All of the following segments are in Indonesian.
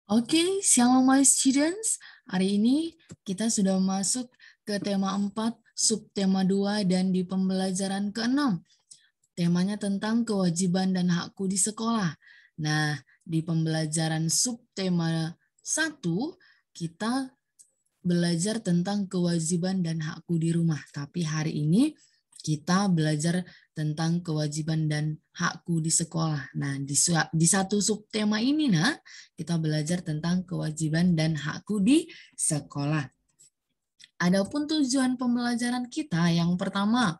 Oke, Shalom my students. Hari ini kita sudah masuk ke tema 4, subtema 2, dan di pembelajaran ke-6. Temanya tentang kewajiban dan hakku di sekolah. Nah, di pembelajaran subtema 1, kita belajar tentang kewajiban dan hakku di rumah. Tapi hari ini kita belajar tentang kewajiban dan hakku di sekolah. Nah, di satu subtema ini, kita belajar tentang kewajiban dan hakku di sekolah. Adapun tujuan pembelajaran kita yang pertama,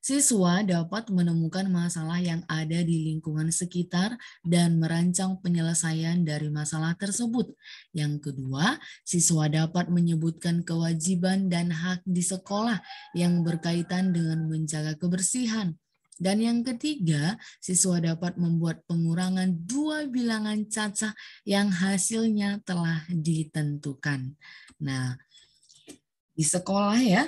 siswa dapat menemukan masalah yang ada di lingkungan sekitar dan merancang penyelesaian dari masalah tersebut. Yang kedua, siswa dapat menyebutkan kewajiban dan hak di sekolah yang berkaitan dengan menjaga kebersihan. Dan yang ketiga, siswa dapat membuat pengurangan 2 bilangan cacah yang hasilnya telah ditentukan. Nah, di sekolah ya,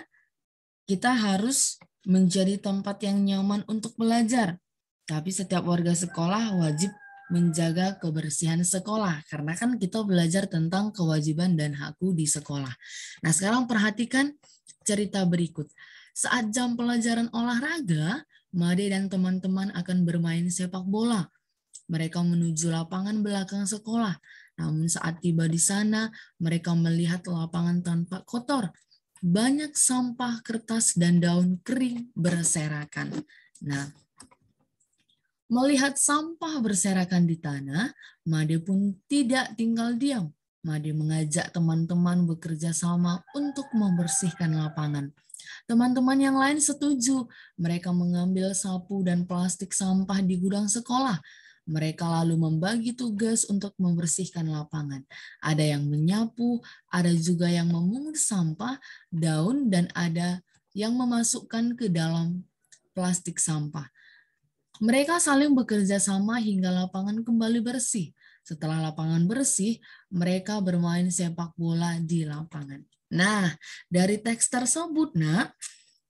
kita harus menjadi tempat yang nyaman untuk belajar. Tapi setiap warga sekolah wajib menjaga kebersihan sekolah, karena kan kita belajar tentang kewajiban dan hakku di sekolah. Nah, sekarang perhatikan cerita berikut. Saat jam pelajaran olahraga, Made dan teman-teman akan bermain sepak bola. Mereka menuju lapangan belakang sekolah. Namun saat tiba di sana, mereka melihat lapangan tanpa kotor. Banyak sampah kertas dan daun kering berserakan. Nah, melihat sampah berserakan di tanah, Made pun tidak tinggal diam. Made mengajak teman-teman bekerja sama untuk membersihkan lapangan. Teman-teman yang lain setuju. Mereka mengambil sapu dan plastik sampah di gudang sekolah. Mereka lalu membagi tugas untuk membersihkan lapangan. Ada yang menyapu, ada juga yang memungut sampah, daun, dan ada yang memasukkan ke dalam plastik sampah. Mereka saling bekerja sama hingga lapangan kembali bersih. Setelah lapangan bersih, mereka bermain sepak bola di lapangan. Nah, dari teks tersebut,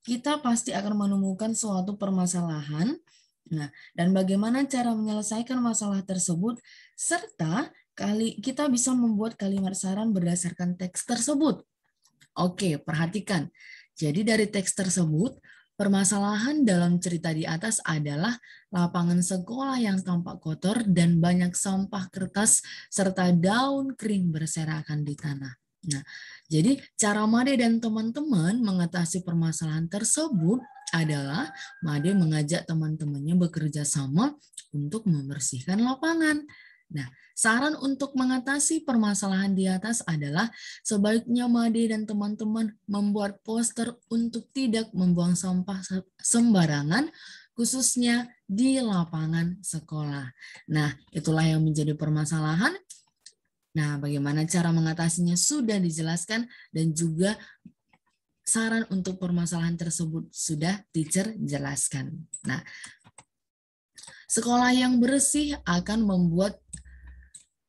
kita pasti akan menemukan suatu permasalahan. Nah, dan bagaimana cara menyelesaikan masalah tersebut, serta kita bisa membuat kalimat saran berdasarkan teks tersebut. Oke, perhatikan. Jadi dari teks tersebut, permasalahan dalam cerita di atas adalah lapangan sekolah yang tampak kotor dan banyak sampah kertas serta daun kering berserakan di tanah. Nah, jadi cara Made dan teman-teman mengatasi permasalahan tersebut adalah Made mengajak teman-temannya bekerja sama untuk membersihkan lapangan. Nah, saran untuk mengatasi permasalahan di atas adalah sebaiknya Made dan teman-teman membuat poster untuk tidak membuang sampah sembarangan, khususnya di lapangan sekolah. Nah, itulah yang menjadi permasalahan. Nah, bagaimana cara mengatasinya sudah dijelaskan, dan juga saran untuk permasalahan tersebut sudah teacher jelaskan. Nah, sekolah yang bersih akan membuat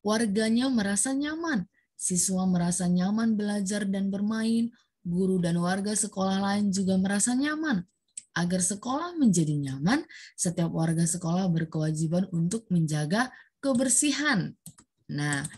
warganya merasa nyaman. Siswa merasa nyaman belajar dan bermain, guru dan warga sekolah lain juga merasa nyaman. Agar sekolah menjadi nyaman, setiap warga sekolah berkewajiban untuk menjaga kebersihan. Nah,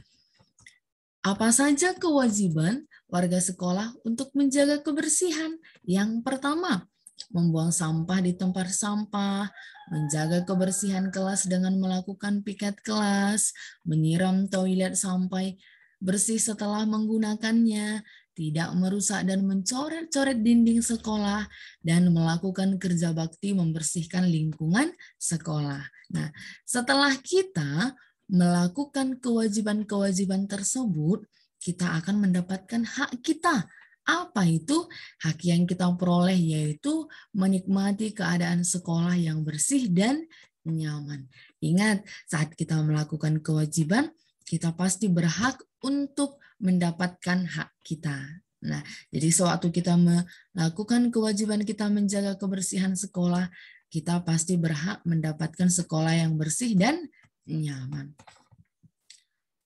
apa saja kewajiban warga sekolah untuk menjaga kebersihan? Yang pertama, membuang sampah di tempat sampah, menjaga kebersihan kelas dengan melakukan piket kelas, menyiram toilet sampai bersih setelah menggunakannya, tidak merusak dan mencoret-coret dinding sekolah, dan melakukan kerja bakti membersihkan lingkungan sekolah. Nah, setelah kita melakukan kewajiban-kewajiban tersebut, kita akan mendapatkan hak kita. Apa itu? Hak yang kita peroleh yaitu menikmati keadaan sekolah yang bersih dan nyaman. Ingat, saat kita melakukan kewajiban, kita pasti berhak untuk mendapatkan hak kita. Nah, jadi sewaktu kita melakukan kewajiban kita menjaga kebersihan sekolah, kita pasti berhak mendapatkan sekolah yang bersih dan nyaman.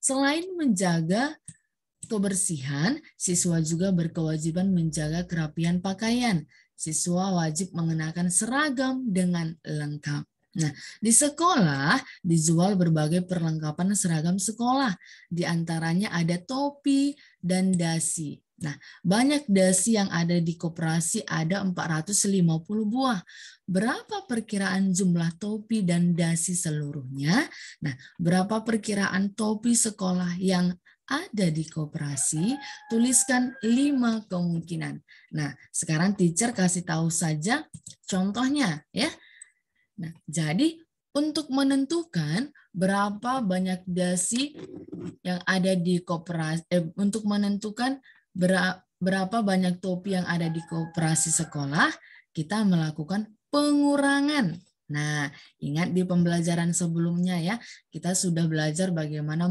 Selain menjaga kebersihan, siswa juga berkewajiban menjaga kerapian pakaian. Siswa wajib mengenakan seragam dengan lengkap. Nah, di sekolah dijual berbagai perlengkapan seragam sekolah. Di antaranya ada topi dan dasi. Nah, banyak dasi yang ada di koperasi ada 450 buah. Berapa perkiraan jumlah topi dan dasi seluruhnya? Nah, berapa perkiraan topi sekolah yang ada di koperasi? Tuliskan 5 kemungkinan. Nah, sekarang teacher kasih tahu saja contohnya ya. Nah, jadi untuk menentukan berapa banyak dasi yang ada di koperasi, untuk menentukan berapa banyak topi yang ada di koperasi sekolah, kita melakukan pengurangan. Nah, ingat di pembelajaran sebelumnya ya, kita sudah belajar bagaimana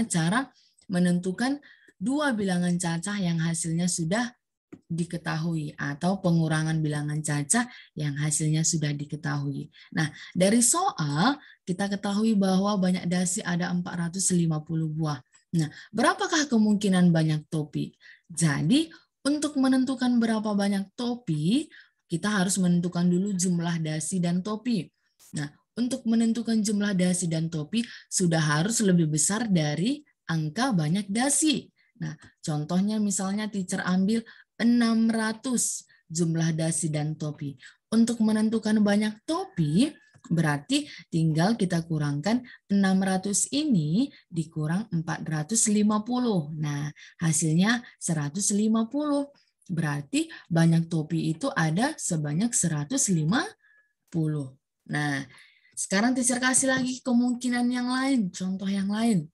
cara menentukan dua bilangan cacah yang hasilnya sudah diketahui atau pengurangan bilangan cacah yang hasilnya sudah diketahui. Nah, dari soal kita ketahui bahwa banyak dasi ada 450 buah. Nah, berapakah kemungkinan banyak topi? Jadi, untuk menentukan berapa banyak topi, kita harus menentukan dulu jumlah dasi dan topi. Nah, untuk menentukan jumlah dasi dan topi sudah harus lebih besar dari angka banyak dasi. Nah, contohnya misalnya teacher ambil 600 jumlah dasi dan topi. Untuk menentukan banyak topi, berarti tinggal kita kurangkan 600 ini dikurang 450. Nah, hasilnya 150. Berarti banyak topi itu ada sebanyak 150. Nah, sekarang teacher kasih lagi kemungkinan yang lain, contoh yang lain.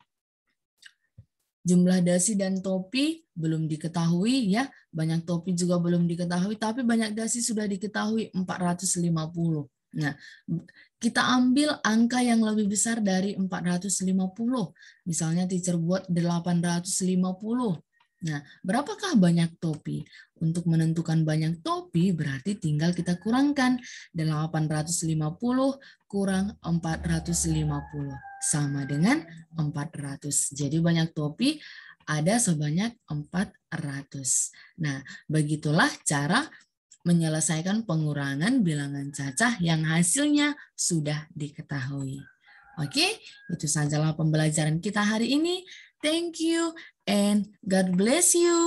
Jumlah dasi dan topi belum diketahui ya, banyak topi juga belum diketahui, tapi banyak dasi sudah diketahui 450. Nah, kita ambil angka yang lebih besar dari 450. Misalnya teacher buat 850. Nah, berapakah banyak topi? Untuk menentukan banyak topi berarti tinggal kita kurangkan 850 kurang 450 sama dengan 400. Jadi banyak topi ada sebanyak 400. Nah, begitulah cara menyelesaikan pengurangan bilangan cacah yang hasilnya sudah diketahui. Oke, itu sajalah pembelajaran kita hari ini. Thank you and God bless you.